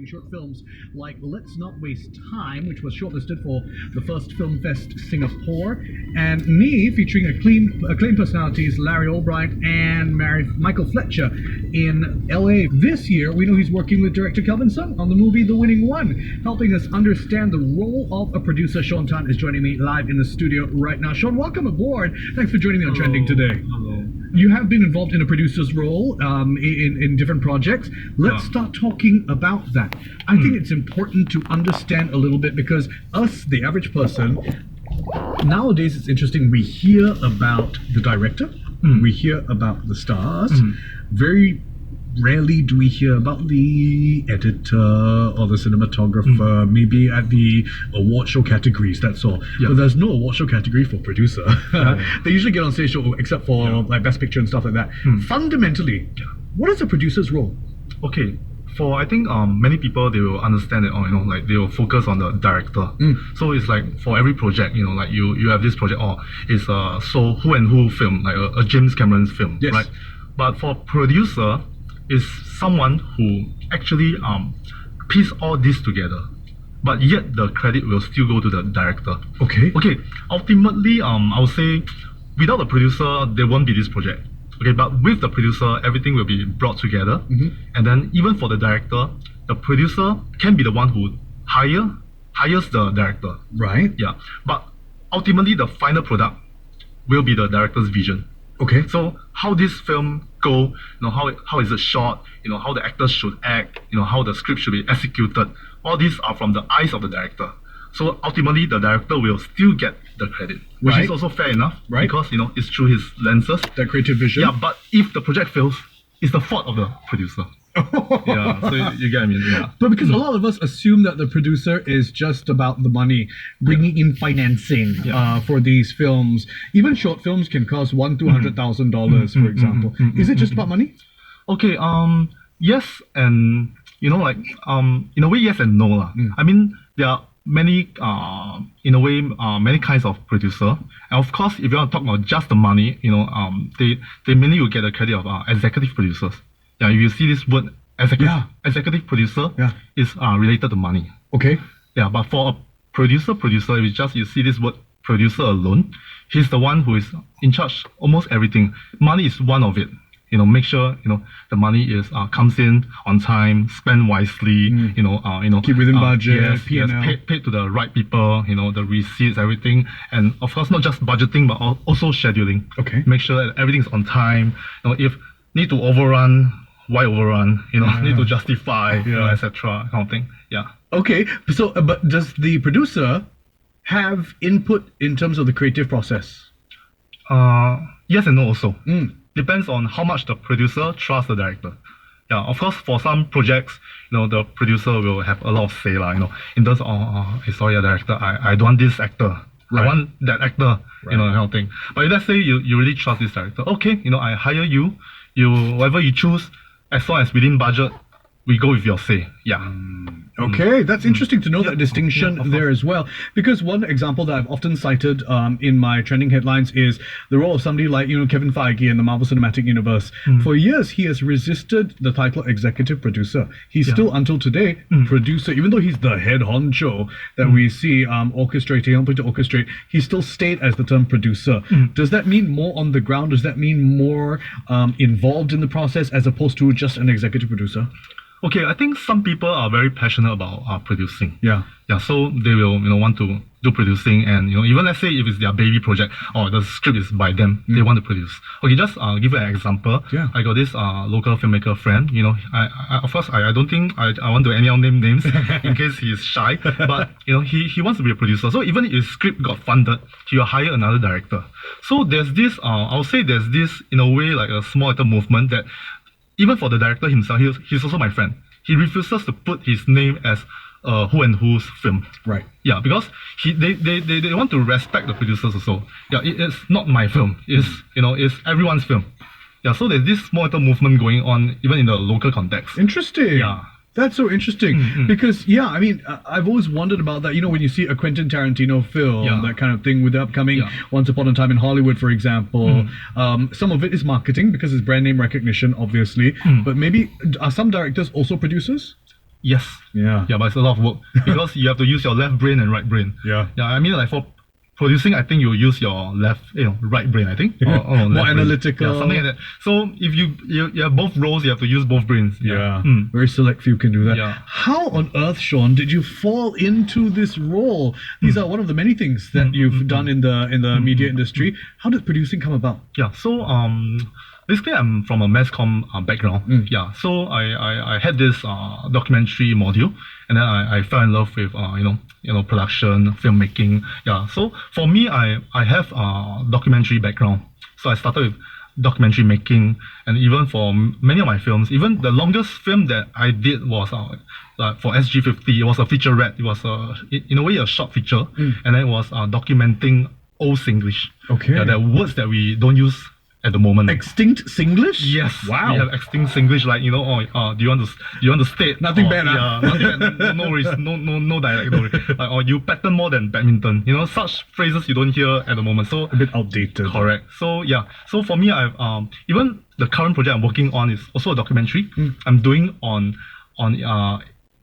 short films like Let's Not Waste Time, which was shortlisted for the first Film Fest Singapore, and Me, featuring acclaimed personalities Larry Albright and Michael Fletcher in LA. This year, we know he's working with director Kelvin Sung on the movie The Winning One, helping us understand the role of a producer. Shawn Tan is joining me live in the studio right now. Shawn, welcome aboard. Thanks for joining me on Trending today. Hello. You have been involved in a producer's role in different projects. Let's start talking about that. I think it's important to understand a little bit because us, the average person, nowadays it's interesting. We hear about the director, we hear about the stars. Very rarely do we hear about the editor or the cinematographer, maybe at the award show categories, that's all. But there's no award show category for producer. They usually get on stage show except for like Best Picture and stuff like that. Fundamentally, what is a producer's role? Okay, for I think many people, they will understand it, or like they will focus on the director. So it's like for every project, like you have this project, or it's so who and who film, like a James Cameron's film, right? But for producer, is someone who actually piece all this together, but yet the credit will still go to the director. Okay, ultimately I would say without the producer there won't be this project. Okay, but with the producer everything will be brought together. And then even for the director, the producer can be the one who hires the director, right? But ultimately the final product will be the director's vision. Okay, so how this film go, how is it shot, how the actors should act, how the script should be executed, all these are from the eyes of the director. So ultimately the director will still get the credit, which is also fair enough, because it's through his lenses, the creative vision. But if the project fails, it's the fault of the producer. So you get what I mean. But because a lot of us assume that the producer is just about the money, bringing in financing for these films. Even short films can cost $100,000-$200,000, for example. Is it just about money? Okay, yes, and in a way yes and no. I mean, there are many in a way many kinds of producer, and of course if you want to talk about just the money, they mainly will get the credit of executive producers. If you see this word executive producer, is related to money. Okay. But for a producer, if you see this word producer alone, he's the one who is in charge almost everything. Money is one of it. Make sure the money is comes in on time, spend wisely. Keep within budget. Paid to the right people. The receipts, everything, and of course not just budgeting but also scheduling. Okay. Make sure that everything's on time. If need to overrun, why overrun? Need to justify, etc. kind of thing. Okay. So, but does the producer have input in terms of the creative process? Yes and no also. Depends on how much the producer trusts the director. Of course, for some projects, the producer will have a lot of say, in terms of, sorry, director, I don't want this actor. I want that actor, kind of thing. But if let's say you really trust this director, okay, I hire you, whatever you choose, as long as within budget, we go with your say. Okay, that's interesting to know that distinction there as well. Because one example that I've often cited in my trending headlines is the role of somebody like Kevin Feige in the Marvel Cinematic Universe. For years, he has resisted the title executive producer. He's still, until today, producer. Even though he's the head honcho that we see orchestrating, helping to orchestrate, he still stayed as the term producer. Does that mean more on the ground? Does that mean more involved in the process as opposed to just an executive producer? Okay, I think some people are very passionate about producing. So they will want to do producing, and even let's say if it's their baby project or the script is by them, they want to produce. Okay, just give an example. I got this local filmmaker friend. I of course I don't think I want to anyhow name names in case he's shy. But he wants to be a producer. So even if his script got funded, he will hire another director. So there's this I'll say there's this in a way like a small little movement that even for the director himself, he's also my friend. He refuses to put his name as who and who's film. Because they want to respect the producers also. It's not my film. It's everyone's film. So there's this small little movement going on even in the local context. Interesting. That's so interesting because, I mean, I've always wondered about that. When you see a Quentin Tarantino film, that kind of thing with the upcoming Once Upon a Time in Hollywood, for example, some of it is marketing because it's brand name recognition, obviously. But maybe are some directors also producers? Yes. Yeah. Yeah, but it's a lot of work because you have to use your left brain and right brain. Yeah. Yeah, I mean, like for producing, I think you use your right brain, I think. Or More left brain. analytical. Yeah, something like that. So if you have both roles, you have to use both brains. Yeah. Mm. Very select few can do that. Yeah. How on earth, Shawn, did you fall into this role? These are one of the many things that you've done in the media industry. How did producing come about? Yeah, so basically I'm from a mass comm background. Yeah, so I had this documentary module, and then I fell in love with production, filmmaking. Yeah, so for me I have a documentary background, so I started with documentary making, and even for many of my films, even the longest film that I did was for SG50. It was a featurette. It was in a way a short feature, and then it was documenting old Singlish. Okay. Yeah, the words that we don't use at the moment. Extinct Singlish? Yes. Wow. We have extinct Singlish, like do you want to state? Nothing bad, Yeah, nothing bad. No worries. No dialect. No worries. Or you pattern more than badminton. Such phrases you don't hear at the moment. So A bit outdated. correct. So yeah. So for me, I've even the current project I'm working on is also a documentary. I'm doing on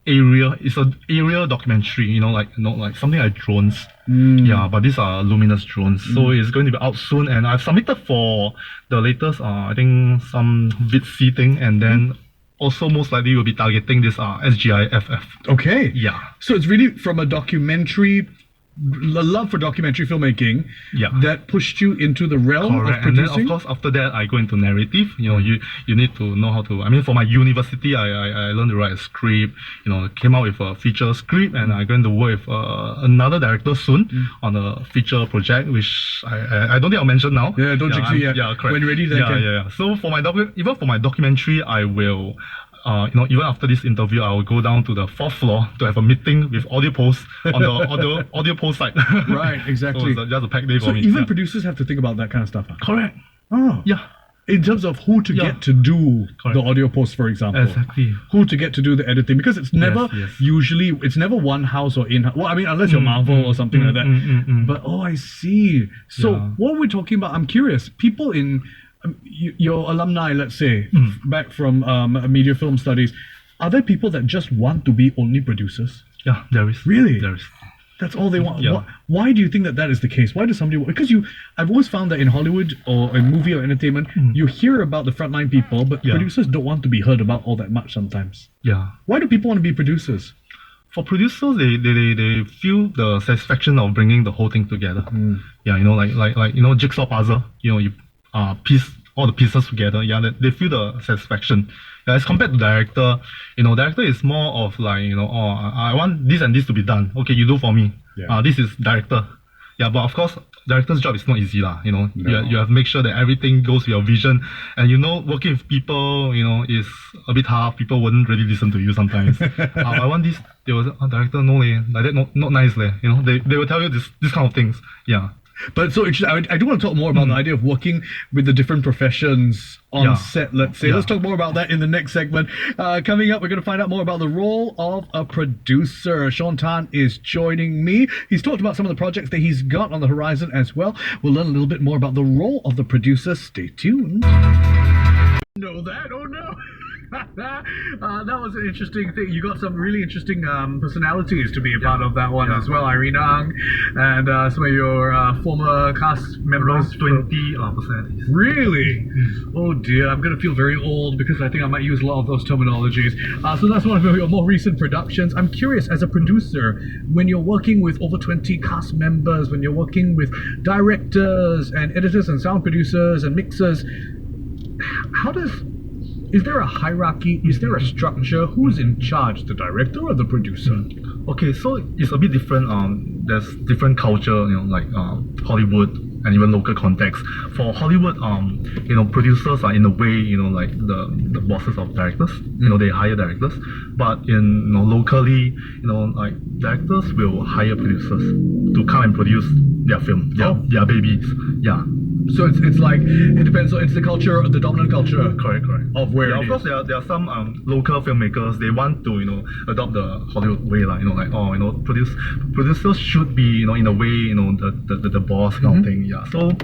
area. It's an area documentary. Like something like drones. Yeah, but these are luminous drones. So it's going to be out soon, and I've submitted for the latest I think some VidC thing, and then also most likely will be targeting this SGIFF. Okay. Yeah. So it's really from a documentary, a love for documentary filmmaking, that pushed you into the realm Correct. of producing. And then of course after that I go into narrative. You need to know how to. I mean, for my university I learned to write a script. Came out with a feature script, and I'm going to work with another director soon on a feature project, which I don't think I'll mention now. Yeah, don't jinx it yet. Yeah, correct. When you're ready, then yeah. So for my even for my documentary, I will. Even after this interview, I will go down to the 4th floor to have a meeting with audio post on the audio post side. Right, exactly. So it's just a packed day for So me. even producers have to think about that kind of stuff. Huh? Correct. Oh. Yeah. In terms of who to get to do Correct. the audio post, for example. Exactly. Who to get to do the editing, because it's never it's never one house or in. Well, I mean, unless you're Marvel or something like that. But I see. So what we're talking about, I'm curious. People in your alumni, let's say, back from media film studies, are there people that just want to be only producers? Yeah, there is. Really? There is. That's all they want. Yeah. Why do you think that is the case? Why does somebody? Because I've always found that in Hollywood or in movie or entertainment, you hear about the frontline people, but producers don't want to be heard about all that much sometimes. Yeah. Why do people want to be producers? For producers, they feel the satisfaction of bringing the whole thing together. Yeah, like jigsaw puzzle. You piece all the pieces together. Yeah, they feel the satisfaction. Yeah, as compared to director, director is more of like, I want this and this to be done. Okay, you do for me. Yeah. This is director. Yeah, but of course, director's job is not easy lah. You have to make sure that everything goes with your vision. And working with people, is a bit hard. People wouldn't really listen to you sometimes. I want this. They will say, director, no leh, like that, not nice leh. They will tell you this kind of things. Yeah. But so I do want to talk more about the idea of working with the different professions on set, let's say. Let's talk more about that in the next segment. Coming up, we're going to find out more about the role of a producer. Shawn Tan is joining me. He's talked about some of the projects that he's got on the horizon as well. We'll learn a little bit more about the role of the producer. Stay tuned. Know that? Oh no! That was an interesting thing. You got some really interesting personalities to be a part of that one as well. Irene Ang and some of your former cast members. 20 personalities. Really? Oh dear, I'm going to feel very old because I think I might use a lot of those terminologies. So that's one of your more recent productions. I'm curious, as a producer, when you're working with over 20 cast members, when you're working with directors and editors and sound producers and mixers, is there a hierarchy? Is there a structure? Who's in charge, the director or the producer? Okay, so it's a bit different. There's different culture, like Hollywood and even local context. For Hollywood, producers are in a way, like the bosses of directors. They hire directors. But in locally, like directors will hire producers to come and produce their film, their babies. Yeah. So it's like, it depends on, it's the culture, the dominant culture. Correct. Of where of course, there are some local filmmakers, they want to, adopt the Hollywood way, producers should be, in a way, the boss kind of thing. Yeah. So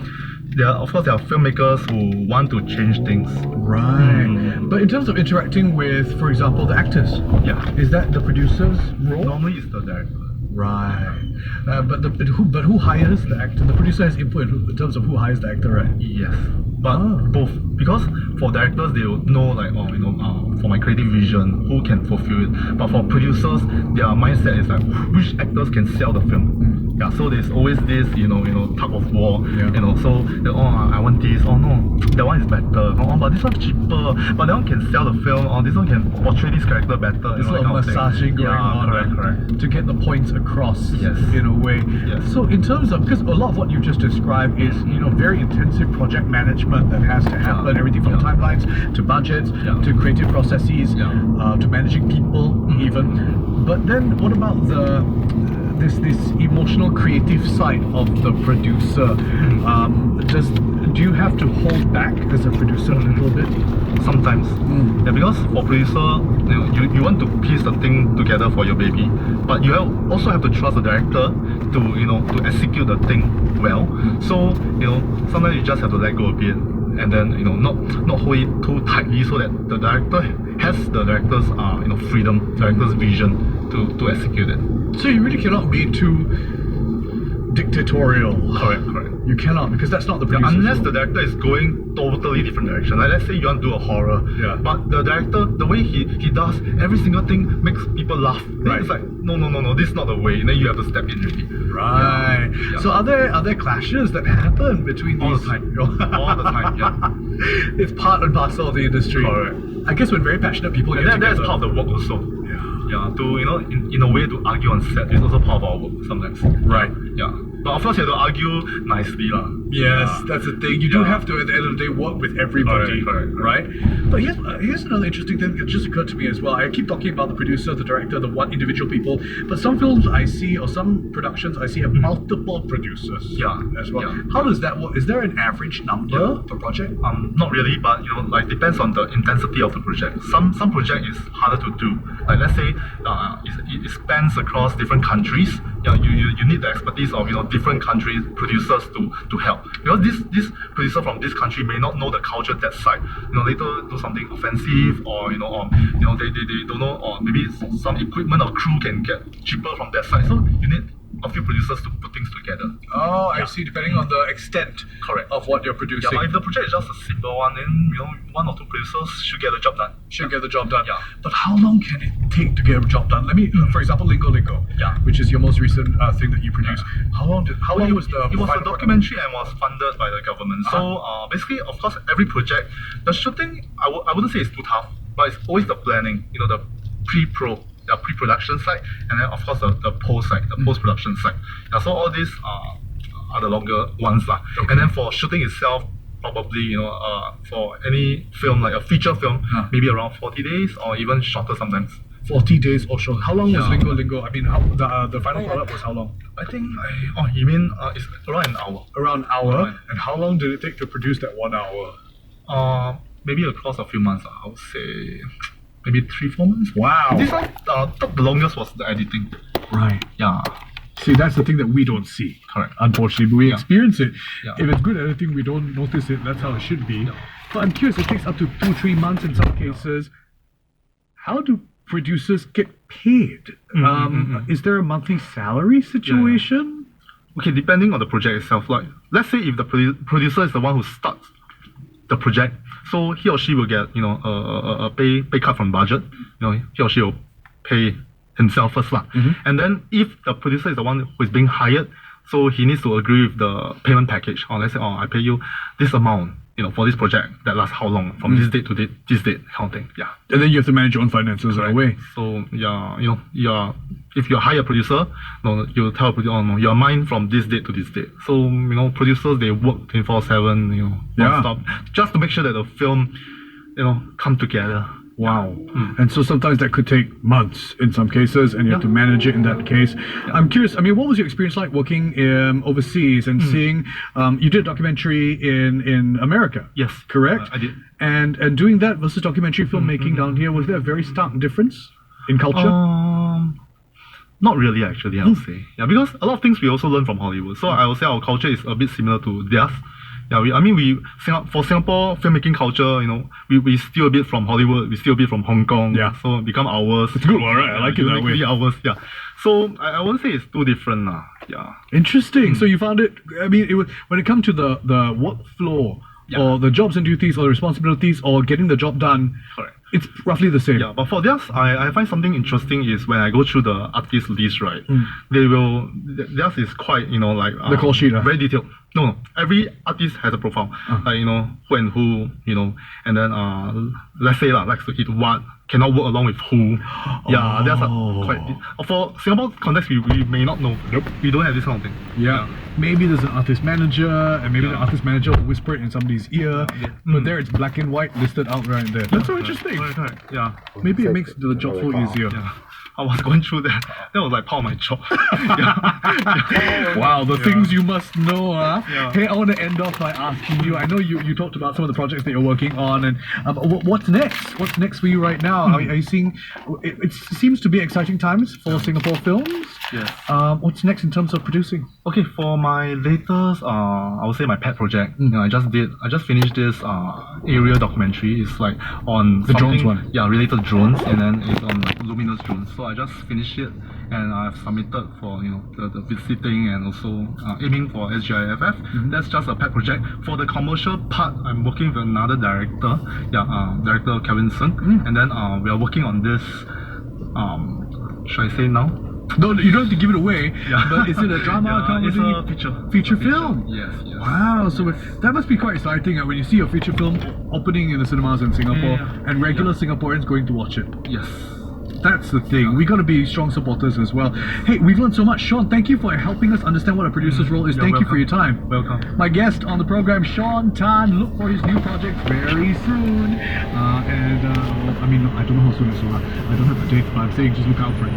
of course there are filmmakers who want to change things. Right. But in terms of interacting with, for example, the actors, Yeah. is that the producer's role? Normally it's the director. Right. But who hires the actor? The producer has input in terms of who hires the actor, right? Yes, but both, because for directors they will know like, oh, for my creative vision, who can fulfill it. But for producers, their mindset is like, which actors can sell the film. Yeah, so there's always this, tug of war. Yeah. So I want this. Oh no, that one is better. Oh, but this one's cheaper. But that one can sell the film. Oh, this one can portray this character better. There's a lot of massaging going on correct. to get the points across. Yes. In a way. Yes. So in terms of, because a lot of what you just described is very intensive project management that has to happen. Everything from timelines to budgets to creative processes to managing people even. But then what about this emotional creative side of the producer? Do you have to hold back as a producer a little bit? Sometimes. Yeah, because for producer, you want to piece the thing together for your baby, but you also have to trust the director to execute the thing well. So sometimes you just have to let go a bit, and then not hold it too tightly, so that the director has the director's freedom, director's vision to execute it. So you really cannot be too dictatorial. Correct. You cannot, because that's not the producer's unless role. the director is going totally different direction. Like let's say you want to do a horror, but the director, the way he does every single thing makes people laugh. Then it's like no, this is not the way. And then you have to step in really. Right. Yeah. So are there clashes that happen between All these? the time. All the time. Yeah. It's part and parcel of the industry. Correct. I guess when very passionate people get And together. that's part of the work also. Yeah. To in a way to argue on set is also part of our work sometimes. Right. Yeah. But of course you have to argue nicely lah. Yes, that's the thing. You do have to, at the end of the day, work with everybody, Correct. right? But here's another interesting thing that just occurred to me as well. I keep talking about the producer, the director, the one individual people, but some films I see, or some productions I see, have multiple producers. As well. Yeah. How does that work? Is there an average number per project? Not really, but like depends on the intensity of the project. Some project is harder to do. Like let's say it spans across different countries. You need the expertise of different countries producers to help, because this producer from this country may not know the culture that side. Later do something offensive, or they don't know, or maybe some equipment or crew can get cheaper from that side. So you need a few producers to put things together. Oh, I see. Depending on the extent of what you're producing. Yeah, but if the project is just a simple one, then one or two producers should get the job done. Should get the job done. Yeah. But how long can it take to get a job done? Let me, for example, Lingo, which is your most recent thing that you produced. How long was the? It was a documentary and was funded by the government. So basically, of course, every project, the shooting, I wouldn't say it's too tough, but it's always the planning. The pre-production side, and then of course the post side, the post-production side. So all these are the longer ones lah. And then for shooting itself, probably for any film like a feature film, maybe around 40 days or even shorter sometimes. 40 days or so. How long was Lingo? I mean, the final product was how long? I think you mean it's around an hour. Around an hour. Right. And how long did it take to produce that 1 hour? Maybe across a few months. I would say maybe 3-4 months. Wow. This one, the longest was the editing. Right. Yeah. See, that's the thing that we don't see. Correct. Unfortunately, but we experience it. Yeah. If it's good editing, we don't notice it. That's how it should be. But I'm curious, it takes up to 2-3 months in some cases. How do producers get paid? Is there a monthly salary situation? Okay, depending on the project itself. Like, let's say if the producer is the one who starts the project, so he or she will get a pay cut from budget. He or she will pay himself first lah. And then if the producer is the one who is being hired, so he needs to agree with the payment package. Or let's say, I pay you this amount, for this project that lasts how long, from this date to this date, kind of thing. Yeah. And then you have to manage your own finances right away. So if you hire a producer, you tell a producer, you're mine from this date to this date. So producers, they work 24/7, non-stop, just to make sure that the film, come together. Wow. And so sometimes that could take months in some cases, and you have to manage it in that case. I'm curious, I mean, what was your experience like working overseas and seeing, you did a documentary in America? Yes. Correct? I did. And doing that versus documentary filmmaking down here, was there a very stark difference in culture? Not really, actually, I would say. Yeah, because a lot of things we also learn from Hollywood. So I would say our culture is a bit similar to theirs. Yeah, for Singapore filmmaking culture, we steal a bit from Hollywood, we steal a bit from Hong Kong. Yeah. So it become ours. It's a good one, right? I like it that way. Uniquely ours, yeah. So I won't say it's too different, yeah. Interesting. So you found it. I mean, it was when it comes to the workflow or the jobs and duties or the responsibilities or getting the job done. Correct. It's roughly the same. Yeah, but for theirs, I find something interesting is when I go through the artist list, right? Theirs is quite, The call sheet, very detailed. No, every artist has a profile. Like, who and who, and then, let's say, likes to eat what, cannot work along with who. Yeah, that's quite deep. For Singapore context, we may not know. Nope. We don't have this kind of thing. Yeah. Maybe there's an artist manager, and maybe the artist manager will whisper it in somebody's ear, but there it's black and white listed out right there. That's so interesting. Right. Yeah. Maybe it makes the job flow easier. Yeah. I was going through that. That was like part of my job. Wow, the things you must know, huh? Yeah. Hey, I want to end off by asking you. I know you talked about some of the projects that you're working on, and what's next? What's next for you right now? Are you seeing? It seems to be exciting times for Singapore films. Yes. What's next in terms of producing? Okay, for my latest, I would say my pet project. I just finished this area documentary. It's like on the drones one. Yeah, related to drones, and then it's on like luminous drones. So I just finished it, and I've submitted for the visiting and also aiming for SGIFF. That's just a pet project. For the commercial part, I'm working with another director. Director Kevin Sun, and then we are working on this. Should I say now? No, you don't have to give it away. Yeah. But is it a drama, comedy? It's a feature film. Yes. Wow, so that must be quite exciting when you see a feature film opening in the cinemas in Singapore and regular Singaporeans going to watch it. Yes. That's the thing. We got to be strong supporters as well. Hey, we've learned so much. Shawn, thank you for helping us understand what a producer's role is. Thank you for your time. Welcome. My guest on the program, Shawn Tan. Look for his new project very soon. I mean, I don't know how soon it's I don't have a date, but I'm saying just look out for it.